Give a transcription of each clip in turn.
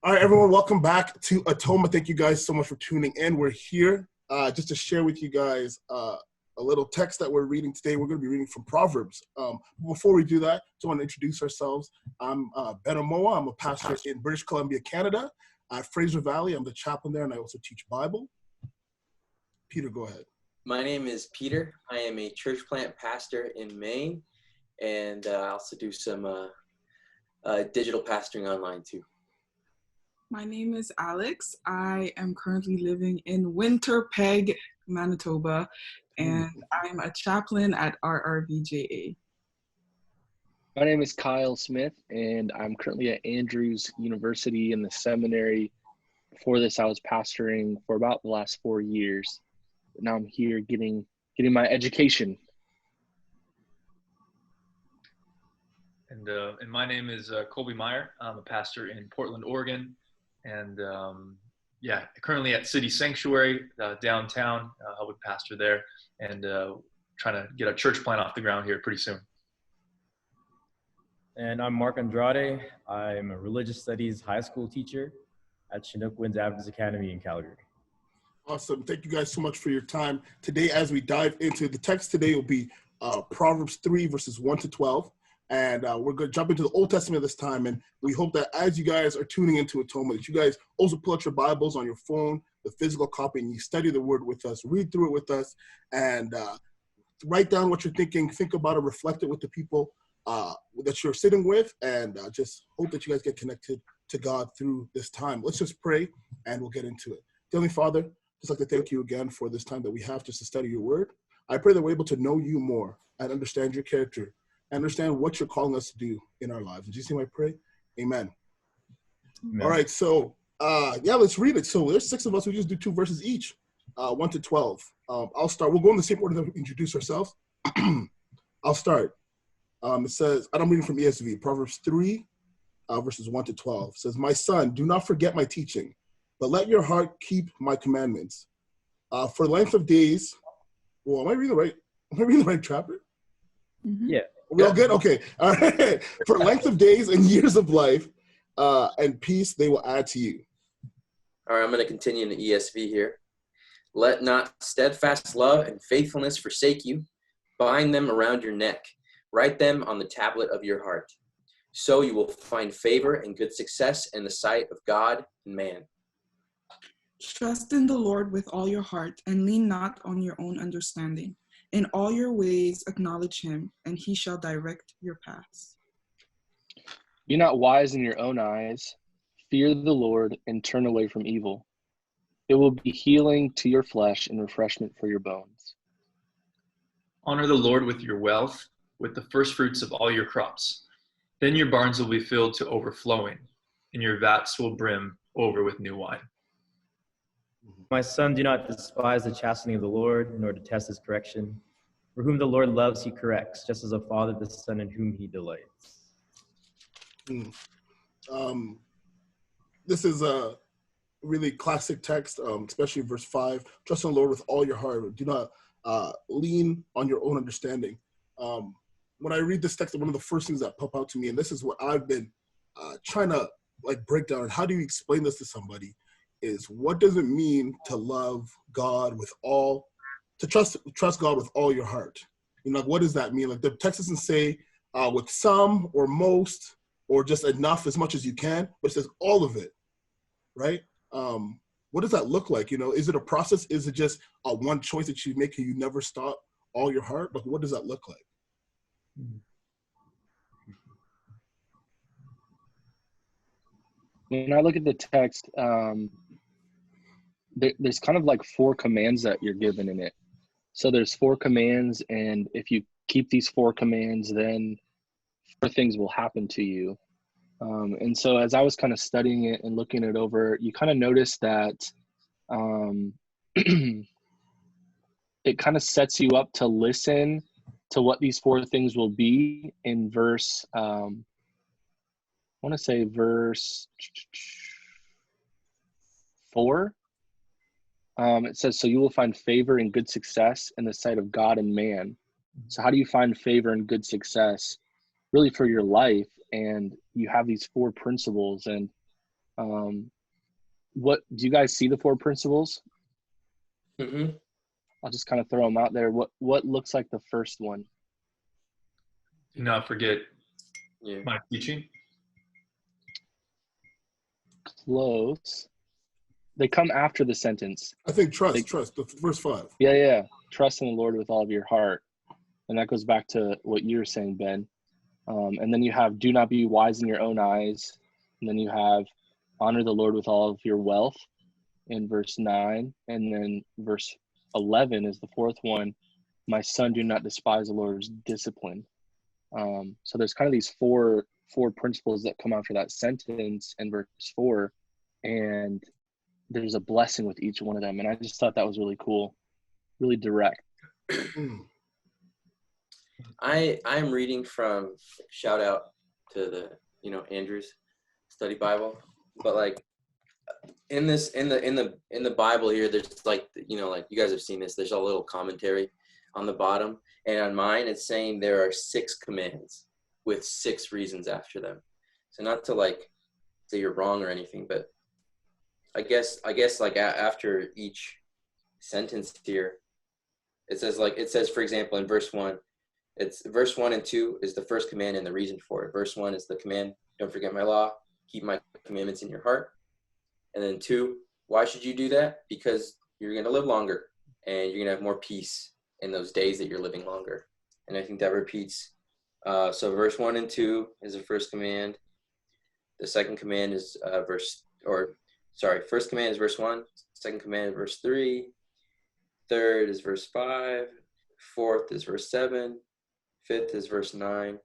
All right, everyone, welcome back to Atoma. Thank you guys so much for tuning in. We're here just to share with you guys a little text that we're reading today. We're going to be reading from Proverbs. Before we do that, just want to introduce ourselves. I'm Ben Amoah. I'm a pastor in British Columbia, Canada. At Fraser Valley, I'm the chaplain there, and I also teach Bible. Peter, go ahead. My name is Peter. I am a church plant pastor in Maine, and I also do some digital pastoring online too. My name is Alex. I am currently living in Winterpeg, Manitoba, and I'm a chaplain at RRVJA. My name is Kyle Smith, and I'm currently at Andrews University in the seminary. Before this, I was pastoring for about the last 4 years. Now I'm here getting my education. And my name is Colby Maier. I'm a pastor in Portland, Oregon. And currently at City Sanctuary downtown, helping pastor there, and trying to get a church plant off the ground here pretty soon. And I'm Marc Andrade. I'm a religious studies high school teacher at Chinook Winds Adventist Academy in Calgary. Awesome. Thank you guys so much for your time. Today, as we dive into the text today, will be Proverbs 3, verses 1 to 12. And we're going to jump into the Old Testament this time. And we hope that as you guys are tuning into Atoma, that you guys also pull out your Bibles on your phone, the physical copy, and you study the word with us, read through it with us, and write down what you're thinking, think about it, reflect it with the people that you're sitting with, and just hope that you guys get connected to God through this time. Let's just pray, and we'll get into it. Heavenly Father, just like to thank you again for this time that we have just to study your word. I pray that we're able to know you more and understand your character, understand what you're calling us to do in our lives. In Jesus' name I pray, amen. All right, so let's read it. So there's 6 of us. We just do 2 verses each, 1 to 12. I'll start. We'll go in the same order that we introduce ourselves. I'll start. It says, and I'm reading from ESV, Proverbs 3, verses 1 to 12. It says, "My son, do not forget my teaching, but let your heart keep my commandments. For length of days," well, am I reading the right chapter? Mm-hmm. Yeah. We all good? Okay. All right. "For length of days and years of life and peace they will add to you." All right, I'm going to continue in the ESV here. "Let not steadfast love and faithfulness forsake you. Bind them around your neck. Write them on the tablet of your heart. So you will find favor and good success in the sight of God and man." Trust in the Lord with all your heart and lean not on your own understanding. In all your ways acknowledge him, and he shall direct your paths. Be not wise in your own eyes. Fear the Lord and turn away from evil. It will be healing to your flesh and refreshment for your bones. Honor the Lord with your wealth, with the first fruits of all your crops. Then your barns will be filled to overflowing, and your vats will brim over with new wine. My son, do not despise the chastening of the Lord, nor detest his correction. For whom the Lord loves, he corrects, just as a father the son in whom he delights. This is a really classic text, especially verse 5. "Trust in the Lord with all your heart. Do not lean on your own understanding." When I read this text, one of the first things that pop out to me, and this is what I've been trying to break down, and how do you explain this to somebody, is what does it mean to love God with all, to trust God with all your heart? What does that mean? The text doesn't say with some or most or just enough, as much as you can, but it says all of it, right? What does that look like? Is it a process? Is it just one choice that you make and you never stop all your heart? What does that look like? When I look at the text, there's kind of 4 commands that you're given in it. So there's 4 commands, and if you keep these 4 commands, then 4 things will happen to you. And so as I was kind of studying it and looking it over, you kind of notice that it kind of sets you up to listen to what these 4 things will be in verse, I want to say verse 4. It says, "So you will find favor and good success in the sight of God and man." So how do you find favor and good success really for your life? And you have these 4 principles. And What do you guys see the 4 principles? Mm-hmm. I'll just kind of throw them out there. What looks like the first one? Do not forget Yeah. my teaching. Close. They come after the sentence. I think trust, the verse 5. Yeah. Trust in the Lord with all of your heart. And that goes back to what you were saying, Ben. And then you have do not be wise in your own eyes. And then you have honor the Lord with all of your wealth in verse 9. And then verse 11 is the 4th one. My son, do not despise the Lord's discipline. So there's kind of these four principles that come after that sentence in verse 4. And there's a blessing with each one of them. And I just thought that was really cool, really direct. I'm reading from, shout out to the Andrew's study Bible, but like in the Bible here, there's like like you guys have seen this, there's a little commentary on the bottom, and on mine it's saying there are 6 commands with 6 reasons after them. So not to like say you're wrong or anything, but I guess like after each sentence here, it says for example in verse 1, it's verse 1 and 2 is the first command and the reason for it. Verse 1 is the command, don't forget my law, keep my commandments in your heart. And then 2, why should you do that? Because you're going to live longer and you're going to have more peace in those days that you're living longer. And I think that repeats. So verse 1 and 2 is the first command. The second command is first command is verse 1. Second command is verse 3. Third is verse 5. Fourth is verse 7. Fifth is verse 9.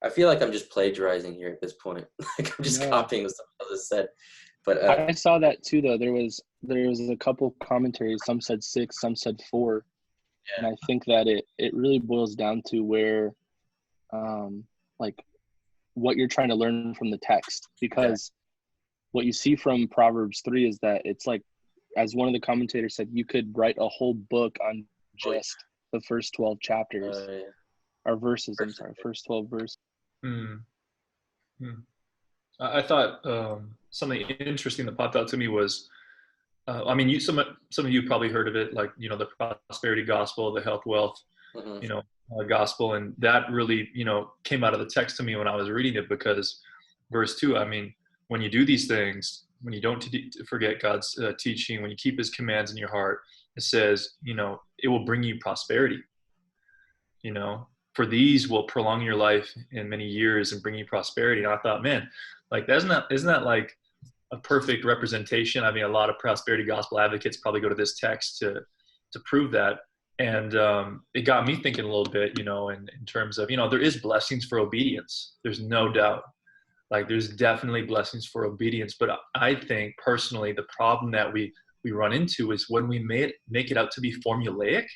I feel like I'm just plagiarizing here at this point. Like I'm just copying what someone else has said. But I saw that too, though. There was a couple commentaries. Some said 6, some said 4. Yeah. And I think that it really boils down to where, like, what you're trying to learn from the text. Because what you see from Proverbs 3 is that it's like, as one of the commentators said, you could write a whole book on just the first 12 chapters. Or verses, I'm sorry, first 12 verses. I thought something interesting that popped out to me was, some of you probably heard of it, like, the prosperity gospel, the health, wealth, gospel. And that really, came out of the text to me when I was reading it, because verse 2, when you do these things, when you don't forget God's teaching, when you keep his commands in your heart, it says, it will bring you prosperity. For these will prolong your life in many years and bring you prosperity. And I thought, man, like, isn't that like a perfect representation? A lot of prosperity gospel advocates probably go to this text to prove that. And it got me thinking a little bit, in terms of, there is blessings for obedience. There's no doubt. Like, there's definitely blessings for obedience. But I think personally, the problem that we run into is when we make it out to be formulaic,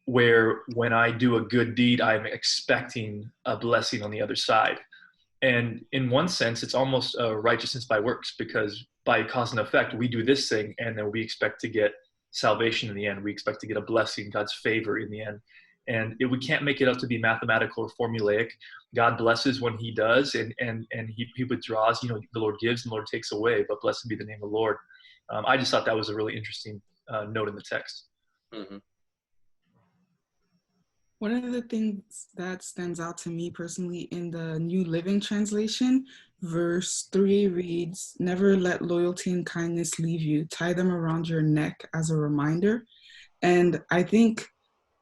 where when I do a good deed, I'm expecting a blessing on the other side. And in one sense, it's almost righteousness by works, because by cause and effect, we do this thing and then we expect to get salvation in the end. We expect to get a blessing, God's favor in the end. And we can't make it out to be mathematical or formulaic. God blesses when he does, and he withdraws. The Lord gives and the Lord takes away, but blessed be the name of the Lord. I just thought that was a really interesting note in the text. Mm-hmm. One of the things that stands out to me personally in the New Living Translation, verse 3 reads, "Never let loyalty and kindness leave you. Tie them around your neck as a reminder." And I think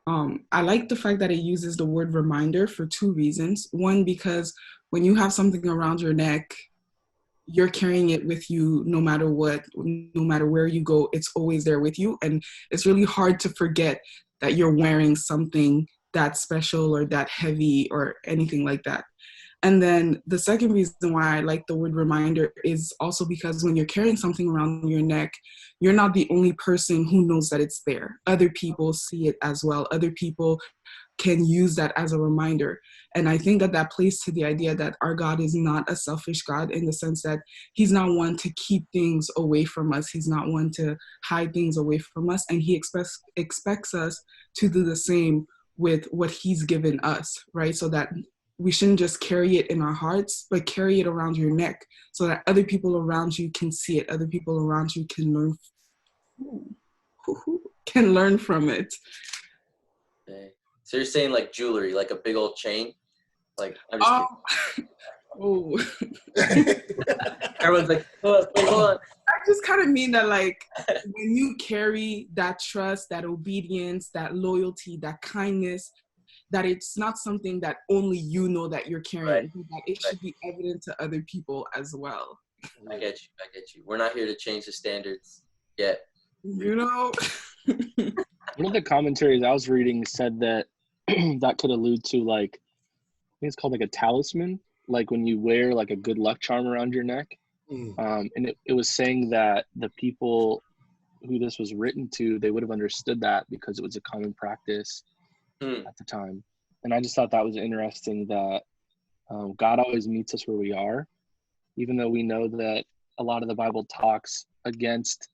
I like the fact that it uses the word reminder for 2 reasons. One, because when you have something around your neck, you're carrying it with you no matter what, no matter where you go, it's always there with you. And it's really hard to forget that you're wearing something that special or that heavy or anything like that. And then the second reason why I like the word reminder is also because when you're carrying something around your neck, you're not the only person who knows that it's there. Other people see it as well. Other people can use that as a reminder. And I think that plays to the idea that our God is not a selfish God, in the sense that he's not one to keep things away from us. He's not one to hide things away from us. And he expects us to do the same with what he's given us, right? So that we shouldn't just carry it in our hearts, but carry it around your neck so that other people around you can see it. Other people around you can learn from it. Okay. So you're saying like jewelry, like a big old chain? Like, I'm just kidding. Oh. Everyone's like, oh, wait, hold on. I just kind of mean that, like, when you carry that trust, that obedience, that loyalty, that kindness, that it's not something that only you know that you're carrying, Right. that it should be evident to other people as well. I get you. We're not here to change the standards yet. You know? One of the commentaries I was reading said that that could allude to, like, I think it's called like a talisman, like when you wear like a good luck charm around your neck. And it was saying that the people who this was written to, they would have understood that because it was a common practice at the time. And I just thought that was interesting that God always meets us where we are, even though we know that a lot of the Bible talks against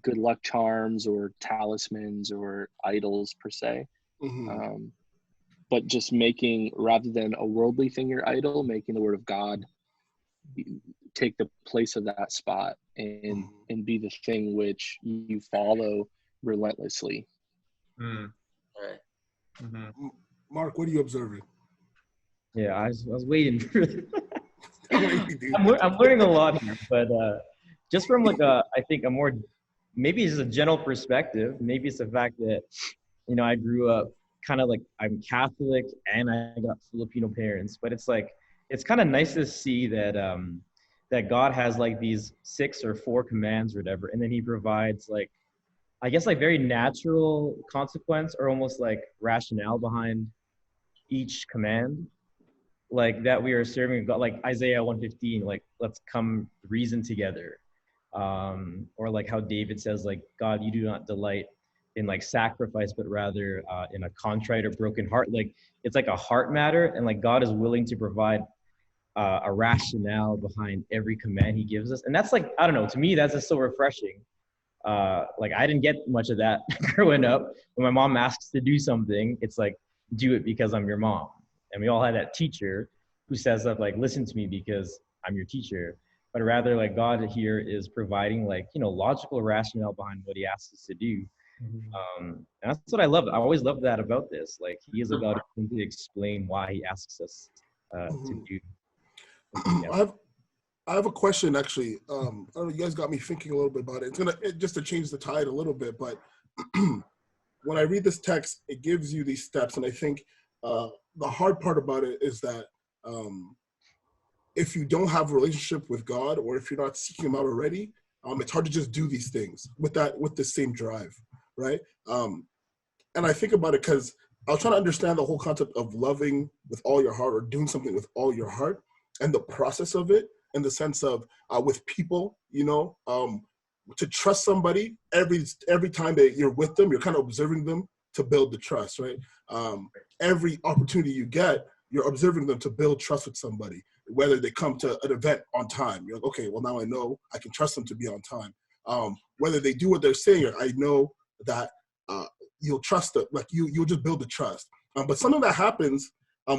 good luck charms or talismans or idols per se. But just making, rather than a worldly thing your idol, making the word of God take the place of that spot and be the thing which you follow relentlessly. Right. Marc, what are you observing? Yeah, I was waiting for I'm I'm learning a lot here, but just from like I think a more, maybe it's a general perspective. Maybe it's the fact that, I grew up kind of like, I'm Catholic and I got Filipino parents, but it's like, it's kind of nice to see that that God has like these 6 or 4 commands or whatever, and then he provides like, I guess like very natural consequence or almost like rationale behind each command, like that we are serving God, like Isaiah 115, like let's come reason together, or like how David says, like, God, you do not delight in like sacrifice, but rather in a contrite or broken heart. Like it's like a heart matter, and like God is willing to provide a rationale behind every command he gives us. And that's like, I don't know, to me that's just so refreshing. Like I didn't get much of that growing up. When my mom asks to do something, it's like, do it because I'm your mom. And we all had that teacher who says that, like, listen to me because I'm your teacher. But rather, like, God here is providing, like, logical rationale behind what he asks us to do. And that's what I love. I always love that about this. Like, he is about to explain why he asks us to do. I have a question, actually. I don't know, you guys got me thinking a little bit about it. Just to change the tide a little bit, but when I read this text, it gives you these steps, and I think the hard part about it is that if you don't have a relationship with God, or if you're not seeking him out already, it's hard to just do these things with the same drive, right? And I think about it because I was trying to understand the whole concept of loving with all your heart or doing something with all your heart, and the process of it, in the sense of with people, to trust somebody every time that you're with them, you're kind of observing them to build the trust, right? Every opportunity you get, you're observing them to build trust with somebody, whether they come to an event on time. You're like, okay, well, now I know I can trust them to be on time. Whether they do what they're saying, I know that you'll trust them, like you'll just build the trust. But something that happens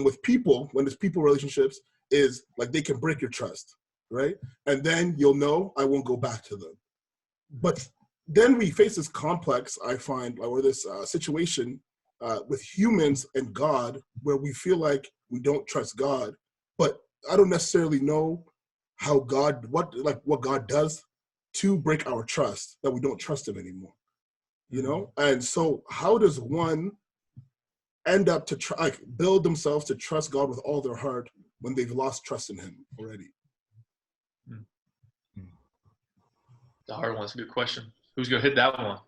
with people, when there's people relationships, is like they can break your trust, right? And then you'll know I won't go back to them. But then we face this complex, I find, or this situation with humans and God, where we feel like we don't trust God, but I don't necessarily know how what God does to break our trust, that we don't trust him anymore, And so how does one end up to build themselves to trust God with all their heart when they've lost trust in him already? The hard one. That's a good question. Who's gonna hit that one?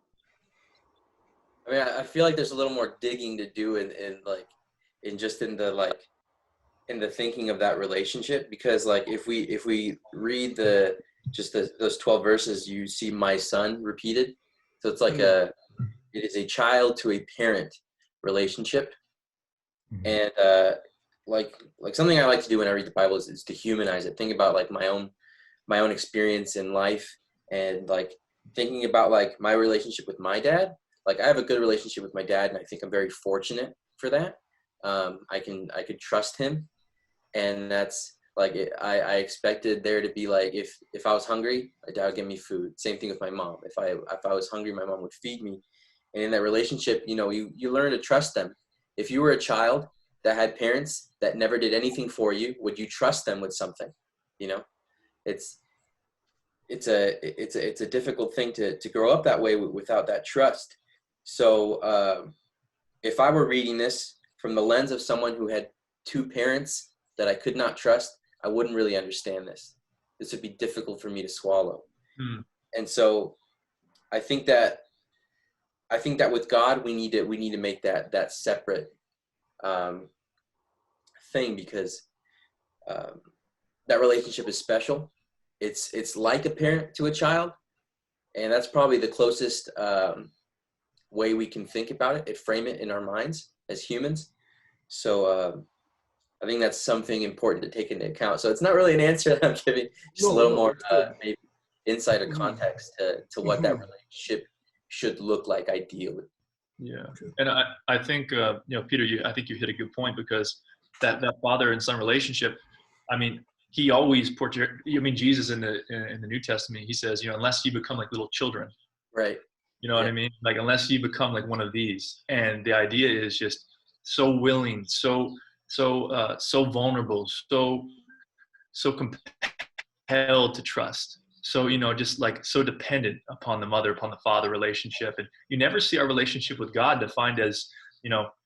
I mean, I feel like there's a little more digging to do in the thinking of that relationship, because like if we read those 12 verses, you see my son repeated. So it's like it is a child to a parent relationship. And like something I like to do when I read the Bible is to humanize it. Think about like my own experience in life, and like thinking about like my relationship with my dad. Like I have a good relationship with my dad, and I think I'm very fortunate for that. I could trust him. And that's like, I expected there to be like, if I was hungry, my dad would give me food. Same thing with my mom. If I was hungry, my mom would feed me. And in that relationship, you learn to trust them. If you were a child that had parents that never did anything for you, would you trust them with something? It's a difficult thing to grow up that way without that trust. So if I were reading this from the lens of someone who had two parents that I could not trust, I wouldn't really understand this. This would be difficult for me to swallow. And so I think that with God, we need to make that separate thing, because that relationship is special. It's like a parent to a child, and that's probably the closest way we can think about it, frame it in our minds as humans. So I think that's something important to take into account. So it's not really an answer that I'm giving, just a little more maybe insight or context to what that relationship should look like ideally. Yeah, and I think Peter, I think you hit a good point, because that father and son relationship, I mean, he always portrayed. I mean, Jesus in the New Testament, he says, unless you become like little children, right? You know what I mean? Like, unless you become like one of these. And the idea is just so willing, so vulnerable, so compelled to trust. So, just like so dependent upon the mother, upon the father relationship. And you never see our relationship with God defined as,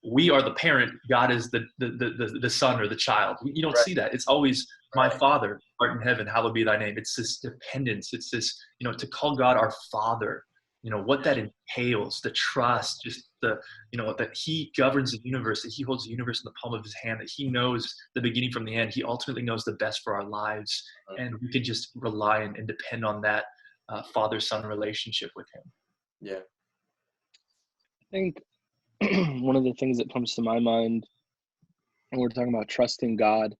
we are the parent, God is the son or the child. You don't see that. It's always, my Father, art in heaven, hallowed be thy name. It's this dependence. It's this, to call God our Father, what that entails, the trust, just the, that he governs the universe, that he holds the universe in the palm of his hand, that he knows the beginning from the end. He ultimately knows the best for our lives. And we can just rely and depend on that father-son relationship with him. Yeah. I think one of the things that comes to my mind when we're talking about trusting God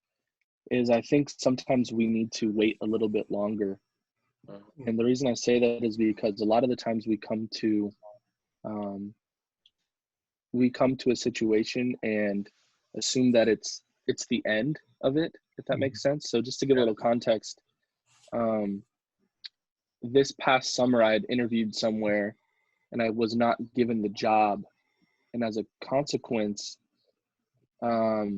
is I think sometimes we need to wait a little bit longer. And the reason I say that is because a lot of the times we come to a situation and assume that it's the end of it, if that makes sense. So just to give a little context, this past summer I had interviewed somewhere and I was not given the job. And as a consequence, I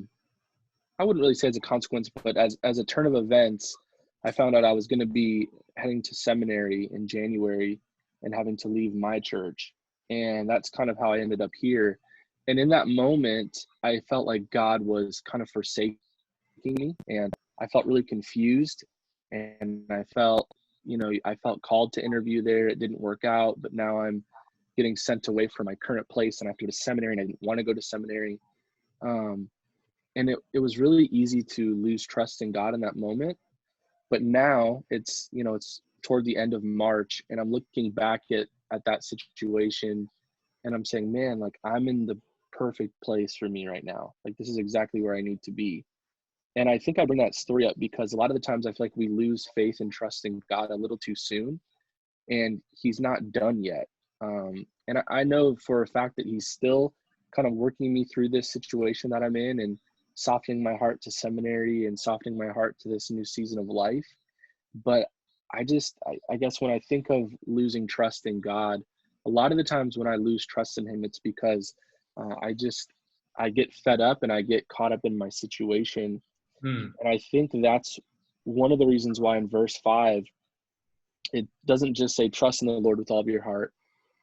wouldn't really say as a consequence, but as a turn of events, I found out I was going to be heading to seminary in January and having to leave my church. And that's kind of how I ended up here. And in that moment, I felt like God was kind of forsaking me, and I felt really confused. And I felt called to interview there. It didn't work out, but now I'm getting sent away from my current place and I have to go to seminary, and I didn't want to go to seminary. And it was really easy to lose trust in God in that moment. But now it's toward the end of March, and I'm looking back at that situation and I'm saying, man, like, I'm in the perfect place for me right now. Like, this is exactly where I need to be. And I think I bring that story up because a lot of the times I feel like we lose faith and trust in God a little too soon, and he's not done yet. And I know for a fact that he's still kind of working me through this situation that I'm in, and softening my heart to seminary and softening my heart to this new season of life. But I guess when I think of losing trust in God, a lot of the times when I lose trust in him, it's because I get fed up and I get caught up in my situation. And I think that's one of the reasons why in verse 5, it doesn't just say trust in the Lord with all of your heart,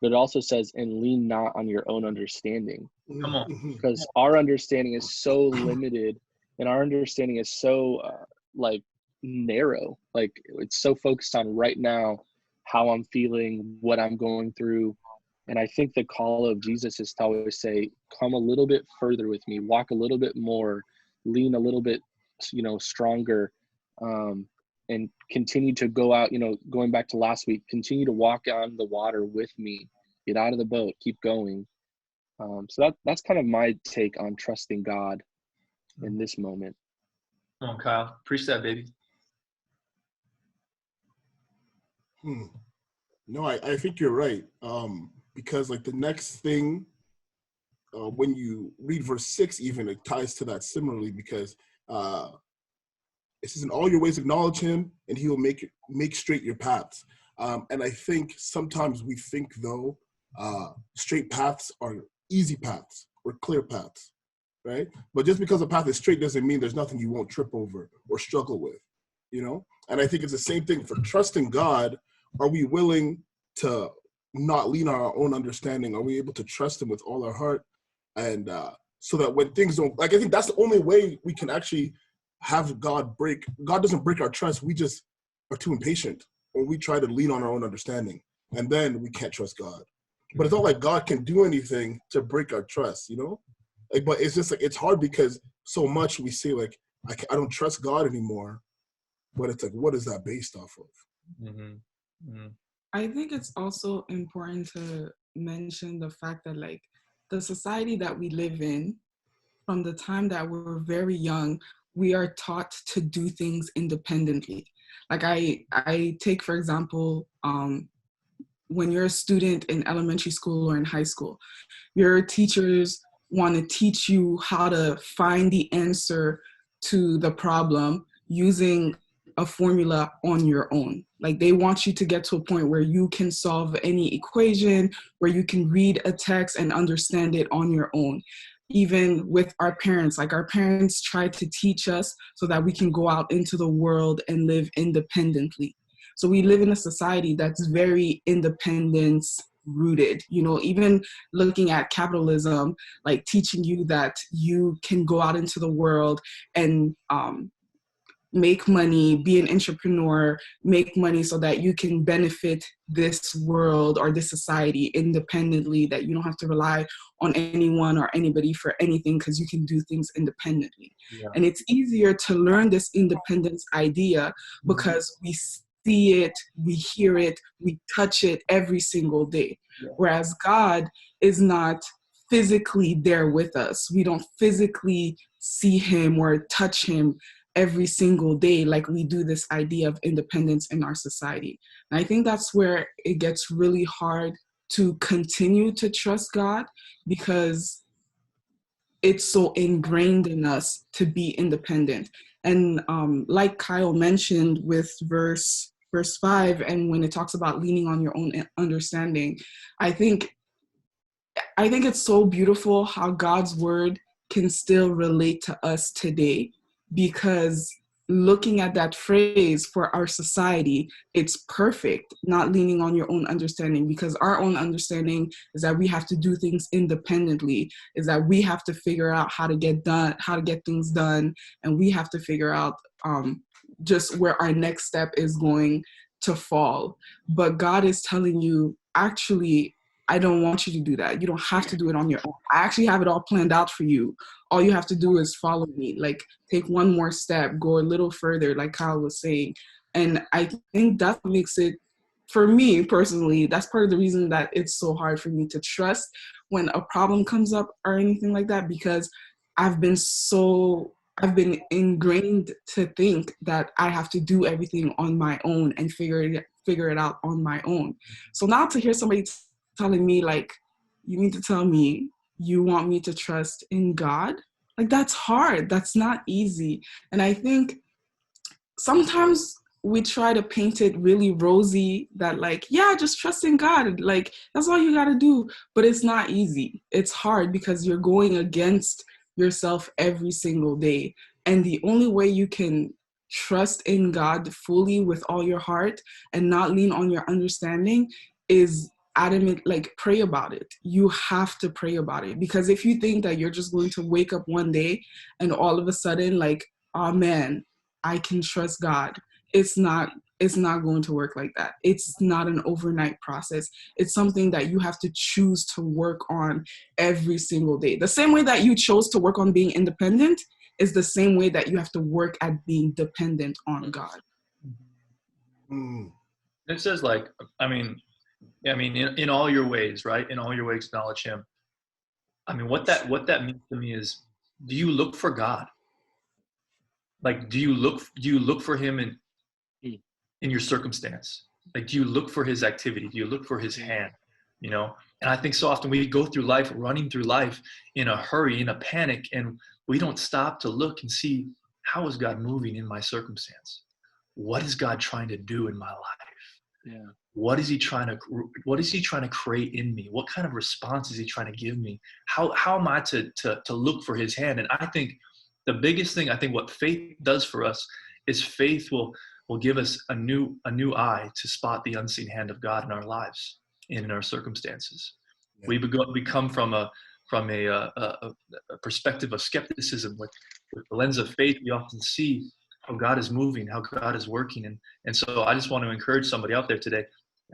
but it also says, and lean not on your own understanding. Come on. Because our understanding is so limited, and our understanding is so narrow. Like, it's so focused on right now, how I'm feeling, what I'm going through. And I think the call of Jesus is to always say, come a little bit further with me, walk a little bit more, lean a little bit, stronger, and continue to go out, going back to last week, continue to walk on the water with me, get out of the boat, keep going. So that's kind of my take on trusting God in this moment. Come on, Kyle. Preach that, baby. No, I think you're right. Because like the next thing when you read verse 6, even it ties to that similarly, because it says, in all your ways acknowledge him and he will make straight your paths. And I think sometimes we think, though, straight paths are easy paths or clear paths, right? But just because a path is straight doesn't mean there's nothing you won't trip over or struggle with, you know? And I think it's the same thing for trusting God. Are we willing to not lean on our own understanding? Are we able to trust him with all our heart? And so that when things don't, like, I think that's the only way we can actually have God doesn't break our trust. We just are too impatient, or we try to lean on our own understanding, and then we can't trust God. But it's not like God can do anything to break our trust, you know? Like, but it's just like, it's hard because so much we say, like, I don't trust God anymore. But it's like, what is that based off of? Mm-hmm. Mm-hmm. I think it's also important to mention the fact that, like, the society that we live in, from the time that we're very young, we are taught to do things independently. Like, I take, for example, when you're a student in elementary school or in high school, your teachers want to teach you how to find the answer to the problem using a formula on your own. Like, they want you to get to a point where you can solve any equation, where you can read a text and understand it on your own. Even with our parents, like, our parents try to teach us so that we can go out into the world and live independently. So we live in a society that's very independence rooted, you know, even looking at capitalism, like teaching you that you can go out into the world and make money, be an entrepreneur, make money so that you can benefit this world or this society independently, that you don't have to rely on anyone or anybody for anything because you can do things independently. Yeah. And it's easier to learn this independence idea because we see it, we hear it, we touch it every single day. Yeah. Whereas God is not physically there with us. We don't physically see him or touch him every single day like we do this idea of independence in our society. And I think that's where it gets really hard to continue to trust God, because it's so ingrained in us to be independent. And like Kyle mentioned with verse 5, and when it talks about leaning on your own understanding, I think it's so beautiful how God's word can still relate to us today, because looking at that phrase for our society, it's perfect, not leaning on your own understanding, because our own understanding is that we have to do things independently, is that we have to figure out how to get things done, and we have to figure out just where our next step is going to fall. But God is telling you, actually, I don't want you to do that. You don't have to do it on your own. I actually have it all planned out for you. All you have to do is follow me. Like, take one more step, go a little further, like Kyle was saying. And I think that makes it, for me personally, that's part of the reason that it's so hard for me to trust when a problem comes up or anything like that, because I've been ingrained to think that I have to do everything on my own and figure it out on my own. So now to hear somebody telling me, like, you need to tell me you want me to trust in God, like, that's hard. That's not easy. And I think sometimes we try to paint it really rosy, that, like, yeah, just trust in God, like, that's all you got to do. But it's not easy. It's hard because you're going against yourself every single day. And the only way you can trust in God fully with all your heart and not lean on your understanding is adamant, like, pray about it. You have to pray about it, because if you think that you're just going to wake up one day and all of a sudden, like, oh man, I can trust God, it's not going to work like that. It's not an overnight process. It's something that you have to choose to work on every single day. The same way that you chose to work on being independent is the same way that you have to work at being dependent on God. It says, like, in all your ways, right? In all your ways, acknowledge him. I mean, what that means to me is, do you look for God? Like, do you look for him in your circumstance? Like, do you look for his activity? Do you look for his hand? you know? And I think so often we go through life, running through life in a hurry, in a panic, and we don't stop to look and see, how is God moving in my circumstance? What is God trying to do in my life? Yeah. What is he trying to create in me? What kind of response is he trying to give me? How am I to look for his hand? And I think the biggest thing, I think what faith does for us is faith will give us a new eye to spot the unseen hand of God in our lives and in our circumstances. Yeah. We come from a perspective of skepticism. With the lens of faith, we often see how God is moving, how God is working. And so I just want to encourage somebody out there today.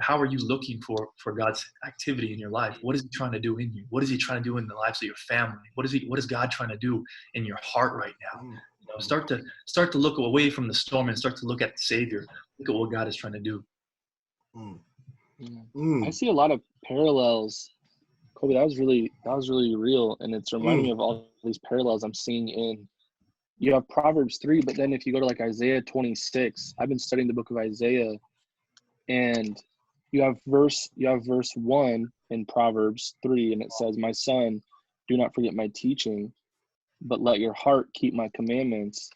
How are you looking for God's activity in your life? What is he trying to do in you? What is he trying to do in the lives of your family? What is God trying to do in your heart right now? You know, start to look away from the storm and start to look at the Savior. Look at what God is trying to do. I see a lot of parallels. Colby, that was really real, and it's reminding me of all these parallels I'm seeing in. You have Proverbs 3, but then if you go to like Isaiah 26, I've been studying the book of Isaiah, and you have verse 1 in Proverbs 3, and it says, "My son, do not forget my teaching, but let your heart keep my commandments."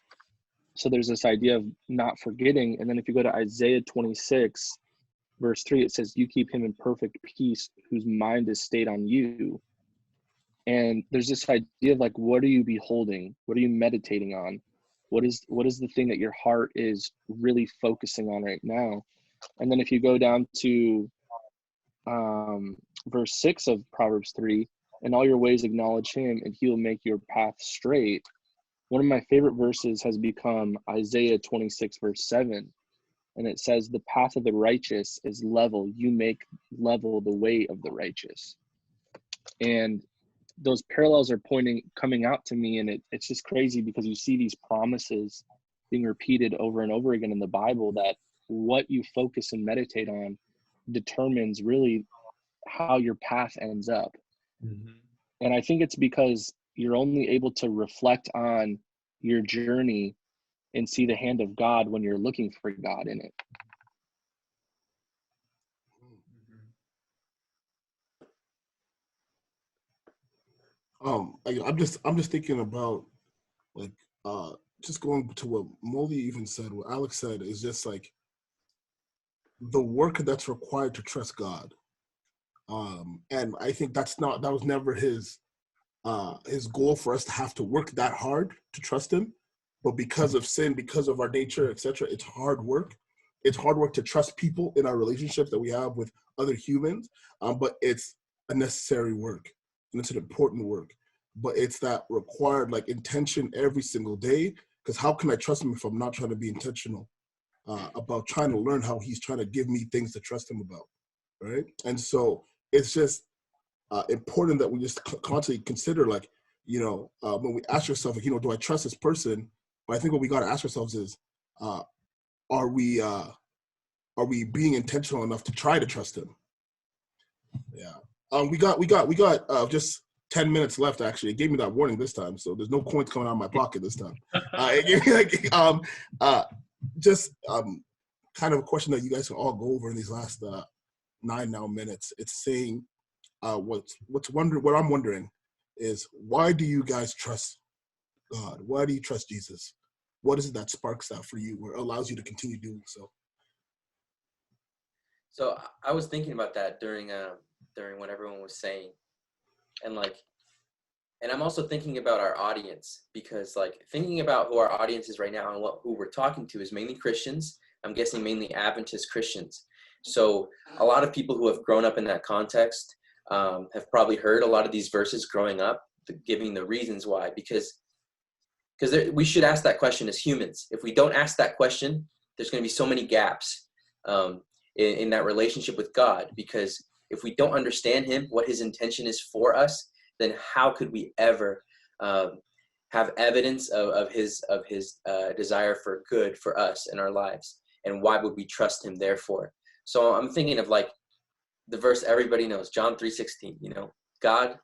So there's this idea of not forgetting. And then if you go to Isaiah 26, verse 3, it says, "You keep him in perfect peace, whose mind is stayed on you." And there's this idea of like, what are you beholding? What are you meditating on? What is the thing that your heart is really focusing on right now? And then if you go down to verse 6 of Proverbs 3, "In all your ways acknowledge him, and he will make your path straight." One of my favorite verses has become Isaiah 26, verse 7. And it says, "The path of the righteous is level. You make level the way of the righteous." And those parallels are coming out to me, and it's just crazy because you see these promises being repeated over and over again in the Bible, that what you focus and meditate on determines really how your path ends up. And I think it's because you're only able to reflect on your journey and see the hand of God when you're looking for God in it. I'm just thinking about like just going to what Moly even said, what Alex said, is just like the work that's required to trust God. And I think that was never his goal for us to have to work that hard to trust him. But because of sin, because of our nature, etc., it's hard work. It's hard work to trust people in our relationships that we have with other humans. But it's a necessary work, and it's an important work. But it's that required like intention every single day. Because how can I trust him if I'm not trying to be intentional about trying to learn how he's trying to give me things to trust him about, right? And so it's just important that we just constantly consider, like, when we ask ourselves, like, do I trust this person? But I think what we got to ask ourselves is, are we being intentional enough to try to trust him? Yeah. We got just 10 minutes left. Actually, it gave me that warning this time, so there's no coins coming out of my pocket this time. It gave me like kind of a question that you guys can all go over in these last 9 minutes. It's saying, what I'm wondering is, why do you guys trust God? Why do you trust Jesus? What is it that sparks that for you, or allows you to continue doing so? So I was thinking about that during what everyone was saying, and I'm also thinking about our audience, because thinking about who our audience is right now and who we're talking to is mainly Christians. I'm guessing mainly Adventist Christians. So a lot of people who have grown up in that context have probably heard a lot of these verses growing up, giving the reasons why, because we should ask that question as humans. If we don't ask that question, there's going to be so many gaps in that relationship with God, because if we don't understand him, what his intention is for us, then how could we ever have evidence of his desire for good for us in our lives? And why would we trust him therefore? So I'm thinking of the verse everybody knows, John 3:16. God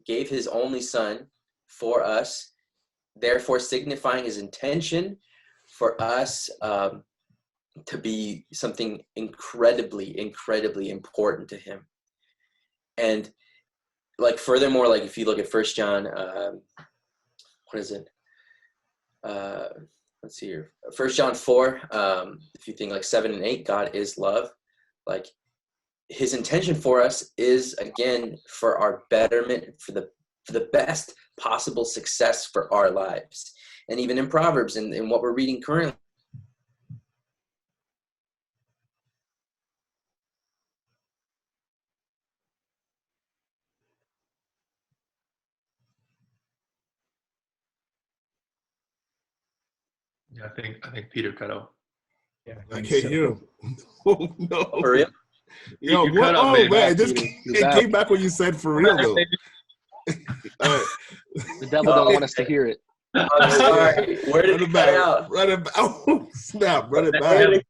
gave his only son for us, therefore signifying his intention for us to be something incredibly, incredibly important to him. And like furthermore, like if you look at First John, what is it? Let's see here. 1 John 4, if you think like 7 and 8, God is love. Like his intention for us is, again, for our betterment, for the best possible success for our lives. And even in Proverbs and what we're reading currently, Yeah, I think Peter cut out. Yeah, I can't hear him. Oh, no. for real? Yo, You what? cut out, Oh, man. man. You're It back. came back when you said for real, though. All right. The devil don't want us to hear it. I'm sorry. Where did Run it it cut back. out? Run it back. Oh, snap. Run it back.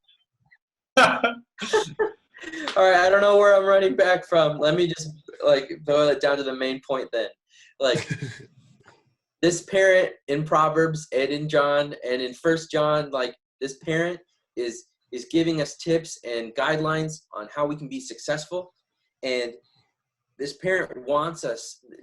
All right, I don't know where I'm running back from. Let me just like boil it down to the main point then. Like this parent in Proverbs and in John and in First John, like this parent is giving us tips and guidelines on how we can be successful. And this parent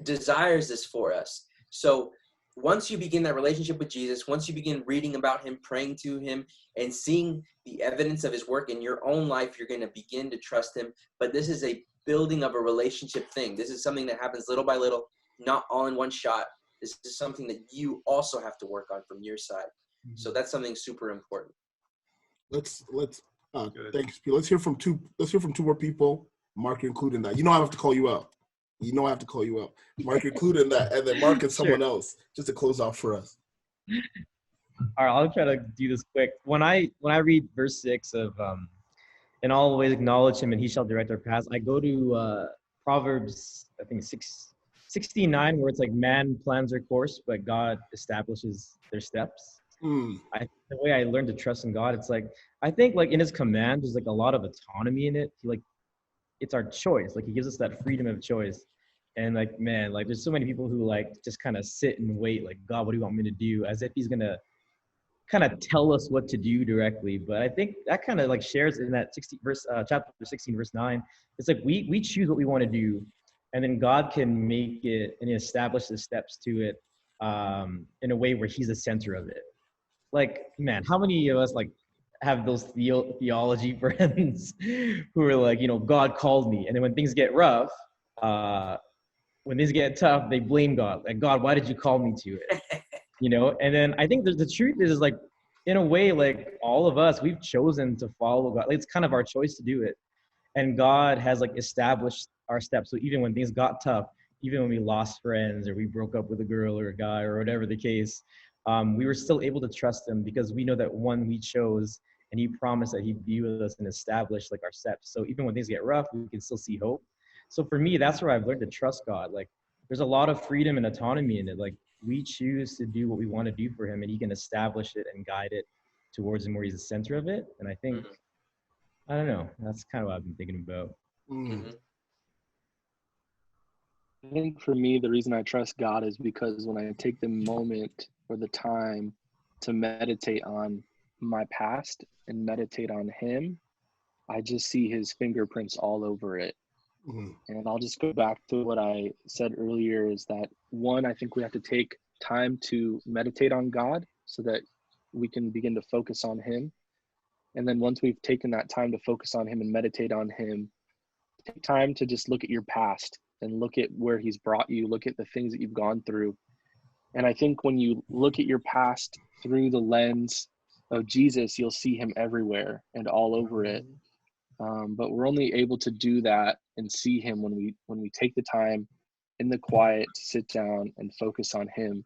desires this for us. So once you begin that relationship with Jesus, once you begin reading about him, praying to him, and seeing the evidence of his work in your own life, you're going to begin to trust him. But this is a building of a relationship thing. This is something that happens little by little, not all in one shot. This is something that you also have to work on from your side. Mm-hmm. So that's something super important. Let's thanks. Let's hear from two more people. Marc including that. You know I have to call you out. Marc including that, and then Marc and someone else just to close out for us. All right, I'll try to do this quick. When I read verse 6 of "and always acknowledge him, and he shall direct our paths," I go to Proverbs, I think 69, where it's like man plans their course, but God establishes their steps. The way I learned to trust in God, it's like I think like in his command, there's like a lot of autonomy in it. It's our choice. Like he gives us that freedom of choice. And like, man, like there's so many people who like just kind of sit and wait, like, God, what do you want me to do? As if he's going to kind of tell us what to do directly. But I think that kind of like shares in that chapter 16, verse 9. It's like we choose what we want to do, and then God can make it and establish the steps to it in a way where he's the center of it. Like, man, how many of us like have those theology friends who are like, God called me. And then when things get rough, when things get tough, they blame God. Like, God, why did you call me to it? And then I think the truth is like, in a way, like all of us, we've chosen to follow God. Like, it's kind of our choice to do it. And God has like established our steps. So even when things got tough, even when we lost friends or we broke up with a girl or a guy or whatever the case, we were still able to trust him because we know that one we chose, and he promised that he'd be with us and establish like our steps. So even when things get rough, we can still see hope. So for me, that's where I've learned to trust God. Like there's a lot of freedom and autonomy in it. Like we choose to do what we want to do for him, and he can establish it and guide it towards him where he's the center of it. And I think, I don't know, that's kind of what I've been thinking about. Mm-hmm. I think for me, the reason I trust God is because when I take the moment or the time to meditate on my past and meditate on him, I just see his fingerprints all over it. Mm-hmm. And I'll just go back to what I said earlier is that one, I think we have to take time to meditate on God so that we can begin to focus on him. And then once we've taken that time to focus on him and meditate on him, take time to just look at your past and look at where he's brought you, look at the things that you've gone through. And I think when you look at your past through the lens of Jesus, you'll see him everywhere and all over it. But we're only able to do that and see him when we take the time in the quiet to sit down and focus on him.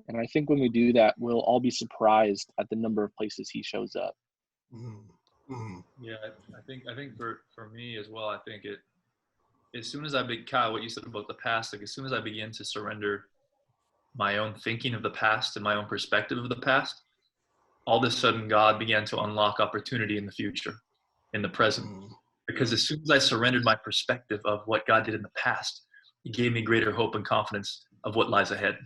And I think when we do that, we'll all be surprised at the number of places he shows up. Mm-hmm. Yeah, I think for me as well, I think as soon as Kyle, what you said about the past, like as soon as I begin to surrender my own thinking of the past and my own perspective of the past, all of a sudden God began to unlock opportunity in the future, in the present. Because as soon as I surrendered my perspective of what God did in the past, he gave me greater hope and confidence of what lies ahead,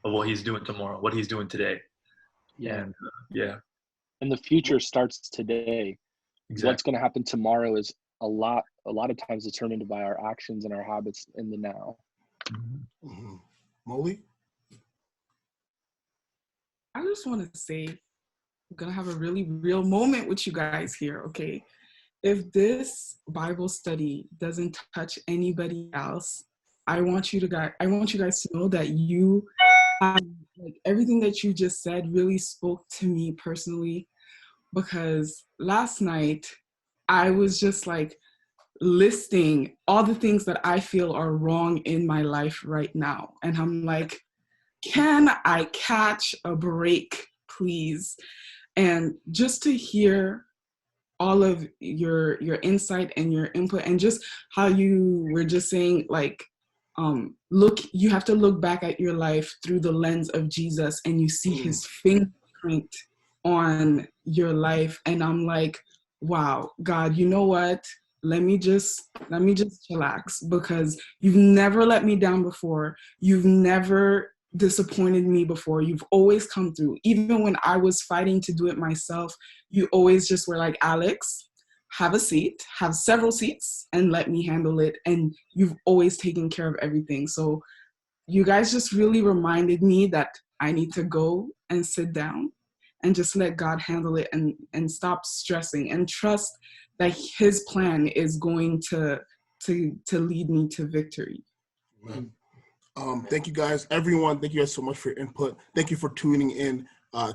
of what he's doing tomorrow, what he's doing today. Yeah. And And the future starts today. Exactly. What's going to happen tomorrow is a lot a lot of times determined by our actions and our habits in the now. Mm-hmm. Moly? I just want to say, I'm going to have a really real moment with you guys here, okay? If this Bible study doesn't touch anybody else, I want you guys to know that you like everything that you just said really spoke to me personally, because last night I was just like listing all the things that I feel are wrong in my life right now. And I'm like, can I catch a break, please? And just to hear all of your insight and your input, and just how you were just saying, like, you have to look back at your life through the lens of Jesus, and you see his fingerprint on your life. And I'm like, wow, God, you know what? Let me just chillax, because you've never let me down before. You've never disappointed me before. You've always come through. Even when I was fighting to do it myself, you always just were like, Alex, have a seat, have several seats, and let me handle it. And you've always taken care of everything. So you guys just really reminded me that I need to go and sit down and just let God handle it, and stop stressing, and trust that his plan is going to lead me to victory. Amen. Thank you guys, everyone. Thank you guys so much for your input. Thank you for tuning in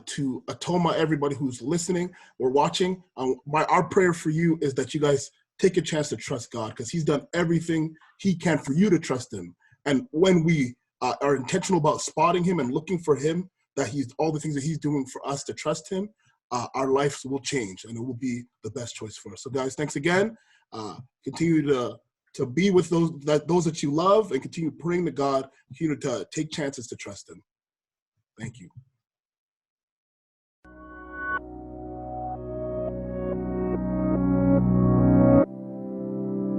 to Atoma, everybody who's listening or watching. Our prayer for you is that you guys take a chance to trust God, because he's done everything he can for you to trust him. And when we are intentional about spotting him and looking for him, that he's all the things that he's doing for us to trust him, our lives will change, and it will be the best choice for us. So guys, thanks again. Continue to be with those that you love, and continue praying to God, continue to take chances to trust him. Thank you.